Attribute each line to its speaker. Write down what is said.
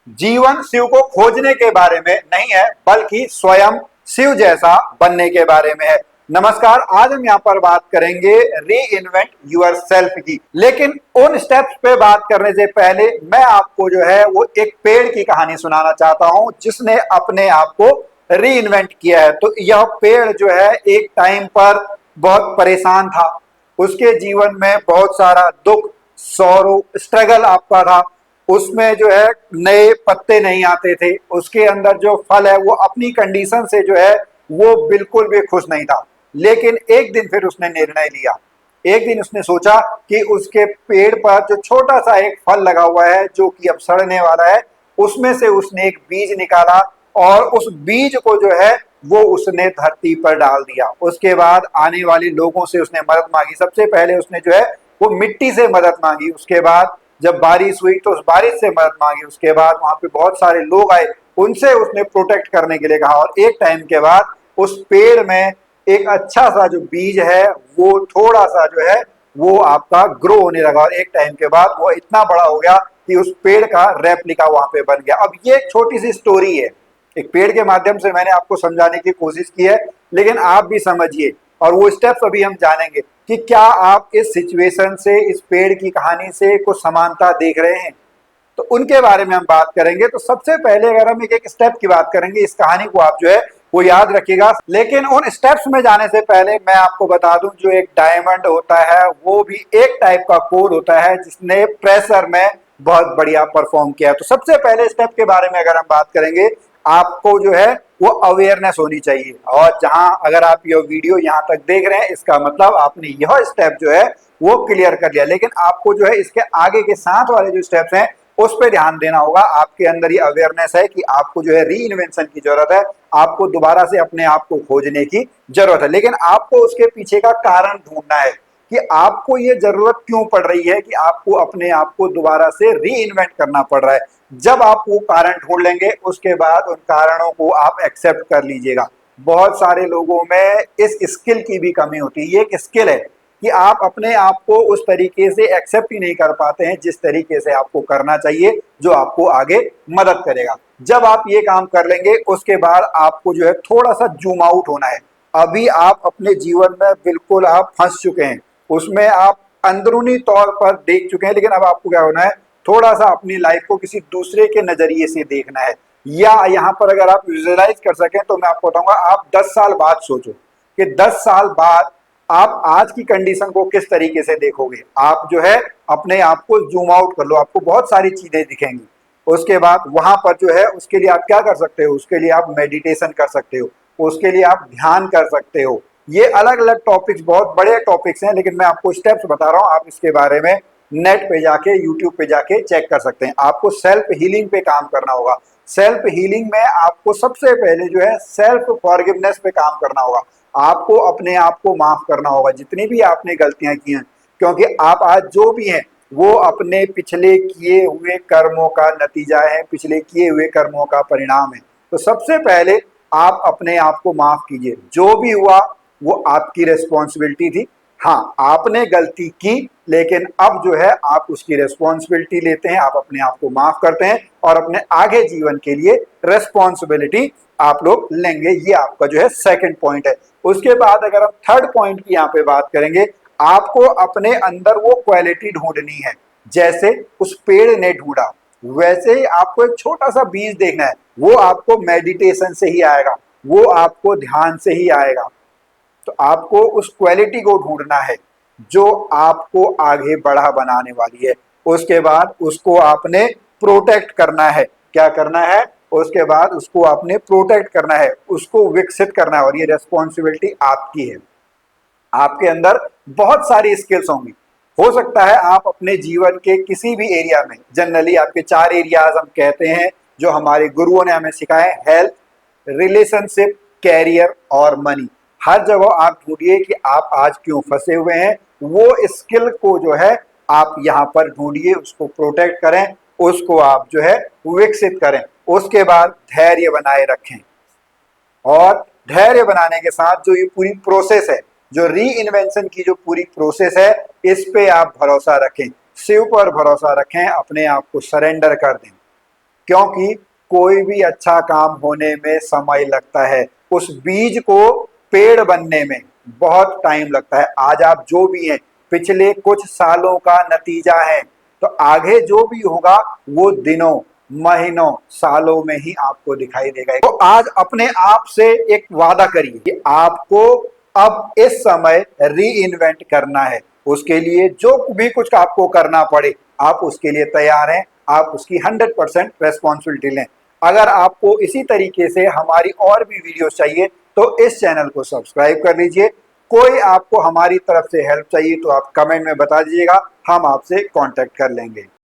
Speaker 1: जीवन शिव को खोजने के बारे में नहीं है, बल्कि स्वयं शिव जैसा बनने के बारे में है। नमस्कार, आज हम यहाँ पर बात करेंगे री इन्वेंट यूर सेल्फ की। लेकिन उन स्टेप्स पे बात करने से पहले मैं आपको जो है वो एक पेड़ की कहानी सुनाना चाहता हूँ जिसने अपने आप को री इन्वेंट किया है। तो यह पेड़ जो है एक टाइम पर बहुत परेशान था, उसके जीवन में बहुत सारा दुख, सौरो, स्ट्रगल आपका था। उसमें जो है नए पत्ते नहीं आते थे, उसके अंदर जो फल है वो अपनी कंडीशन से जो है वो बिल्कुल भी खुश नहीं था। लेकिन एक दिन फिर उसने निर्णय लिया। एक दिन उसने सोचा कि उसके पेड़ पर जो छोटा सा एक फल लगा हुआ है जो कि अब सड़ने वाला है, उसमें से उसने एक बीज निकाला और उस बीज को जो है वो उसने धरती पर डाल दिया। उसके बाद आने वाले लोगों से उसने मदद मांगी। सबसे पहले उसने जो है वो मिट्टी से मदद मांगी, उसके बाद जब बारिश हुई तो उस बारिश से मदद मांगी, उसके बाद वहां पे बहुत सारे लोग आए, उनसे उसने प्रोटेक्ट करने के लिए कहा। और एक टाइम के बाद उस पेड़ में एक अच्छा सा जो बीज है वो थोड़ा सा जो है वो आपका ग्रो होने लगा और एक टाइम के बाद वो इतना बड़ा हो गया कि उस पेड़ का रेप्लिका वहां पे बन गया। अब ये एक छोटी सी स्टोरी है, एक पेड़ के माध्यम से मैंने आपको समझाने की कोशिश की है, लेकिन आप भी समझिए और वो स्टेप्स अभी हम जानेंगे कि क्या आप इस सिचुएशन से, इस पेड़ की कहानी से कुछ समानता देख रहे हैं। तो उनके बारे में हम बात करेंगे। तो सबसे पहले अगर हम एक एक स्टेप की बात करेंगे, इस कहानी को आप जो है वो याद रखिएगा। लेकिन उन स्टेप्स में जाने से पहले मैं आपको बता दूं, जो एक डायमंड होता है वो भी एक टाइप का कोड होता है जिसने प्रेशर में बहुत बढ़िया परफॉर्म किया। तो सबसे पहले स्टेप के बारे में अगर हम बात करेंगे, आपको जो है वो अवेयरनेस होनी चाहिए। और जहां अगर आप ये वीडियो यहां तक देख रहे हैं, इसका मतलब आपने यह स्टेप जो है वो क्लियर कर लिया। लेकिन आपको जो है इसके आगे के साथ वाले जो स्टेप्स हैं उस पर ध्यान देना होगा। आपके अंदर ये अवेयरनेस है कि आपको जो है री इन्वेंशन की जरूरत है, आपको दोबारा से अपने आप को खोजने की जरूरत है। लेकिन आपको उसके पीछे का कारण ढूंढना है कि आपको ये जरूरत क्यों पड़ रही है, कि आपको अपने आप को दोबारा से री इन्वेंट करना पड़ रहा है। जब आप वो कारण ढूंढ लेंगे, उसके बाद उन कारणों को आप एक्सेप्ट कर लीजिएगा। बहुत सारे लोगों में इस स्किल की भी कमी होती है। ये एक स्किल है कि आप अपने आप को उस तरीके से एक्सेप्ट ही नहीं कर पाते हैं जिस तरीके से आपको करना चाहिए, जो आपको आगे मदद करेगा। जब आप ये काम कर लेंगे, उसके बाद आपको जो है थोड़ा सा जूम आउट होना है। अभी आप अपने जीवन में बिल्कुल आप फंस चुके हैं, उसमें आप अंदरूनी तौर पर देख चुके हैं। लेकिन अब आपको क्या होना है, थोड़ा सा अपनी लाइफ को किसी दूसरे के नजरिए से देखना है। या यहाँ पर अगर आप विजुअलाइज कर सकें तो मैं आपको बताऊंगा, आप 10 साल बाद सोचो कि 10 साल बाद आप आज की कंडीशन को किस तरीके से देखोगे। आप जो है अपने आप को जूम आउट कर लो, आपको बहुत सारी चीजें दिखेंगी। उसके बाद वहां पर जो है उसके लिए आप क्या कर सकते हो, उसके लिए आप मेडिटेशन कर सकते हो, उसके लिए आप ध्यान कर सकते हो। ये अलग अलग टॉपिक्स, बहुत बड़े टॉपिक्स हैं, लेकिन मैं आपको स्टेप्स बता रहा हूँ। आप इसके बारे में नेट पे जाके, यूट्यूब पे जाके चेक कर सकते हैं। आपको सेल्फ हीलिंग पे काम करना होगा। सेल्फ हीलिंग में आपको सबसे पहले जो है सेल्फ फॉरगिवनेस पे काम करना होगा। आपको अपने आप को माफ करना होगा जितनी भी आपने गलतियां की हैं, क्योंकि आप आज जो भी हैं वो अपने पिछले किए हुए कर्मों का नतीजा है, पिछले किए हुए कर्मों का परिणाम है। तो सबसे पहले आप अपने आप को माफ कीजिए। जो भी हुआ वो आपकी रिस्पॉन्सिबिलिटी थी। हाँ, आपने गलती की, लेकिन अब जो है आप उसकी रिस्पॉन्सिबिलिटी लेते हैं, आप अपने आप को माफ करते हैं और अपने आगे जीवन के लिए रिस्पॉन्सिबिलिटी आप लोग लेंगे। ये आपका जो है सेकंड पॉइंट है। उसके बाद अगर हम थर्ड पॉइंट की यहाँ पे बात करेंगे, आपको अपने अंदर वो क्वालिटी ढूंढनी है जैसे उस पेड़ ने ढूंढा। वैसे ही आपको एक छोटा सा बीज देखना है, वो आपको मेडिटेशन से ही आएगा, वो आपको ध्यान से ही आएगा। तो आपको उस क्वालिटी को ढूंढना है जो आपको आगे बढ़ा बनाने वाली है। उसके बाद उसको आपने प्रोटेक्ट करना है। क्या करना है, उसके बाद उसको आपने प्रोटेक्ट करना है, उसको विकसित करना है। और ये रेस्पॉन्सिबिलिटी आपकी है। आपके अंदर बहुत सारी स्किल्स होंगी। हो सकता है आप अपने जीवन के किसी भी एरिया में, जनरली आपके 4 एरियाज हम कहते हैं जो हमारे गुरुओं ने हमें सिखाए: हेल्थ, रिलेशनशिप, कैरियर और मनी। हर जगह आप ढूंढिए कि आप आज क्यों फंसे हुए हैं। वो स्किल को जो है आप यहाँ पर ढूंढिए, उसको प्रोटेक्ट करें, उसको आप जो है विकसित करें। उसके बाद धैर्य बनाए रखें। और धैर्य बनाने के साथ जो ये पूरी प्रोसेस है, जो री इन्वेंशन की जो पूरी प्रोसेस है, इस पे आप भरोसा रखें, शिव पर भरोसा रखें, अपने आप को सरेंडर कर दें। क्योंकि कोई भी अच्छा काम होने में समय लगता है, उस बीज को पेड़ बनने में बहुत टाइम लगता है। आज आप जो भी हैं पिछले कुछ सालों का नतीजा है, तो आगे जो भी होगा वो दिनों, महीनों, सालों में ही आपको दिखाई देगा। तो आज अपने आप से एक वादा करिए कि आपको अब इस समय री इन्वेंट करना है। उसके लिए जो भी कुछ आपको करना पड़े आप उसके लिए तैयार हैं, आप उसकी 100% रेस्पॉन्सिबिलिटी लें। अगर आपको इसी तरीके से हमारी और भी वीडियो चाहिए तो इस चैनल को सब्सक्राइब कर लीजिए। कोई आपको हमारी तरफ से हेल्प चाहिए तो आप कमेंट में बता दीजिएगा, हम आपसे कांटेक्ट कर लेंगे।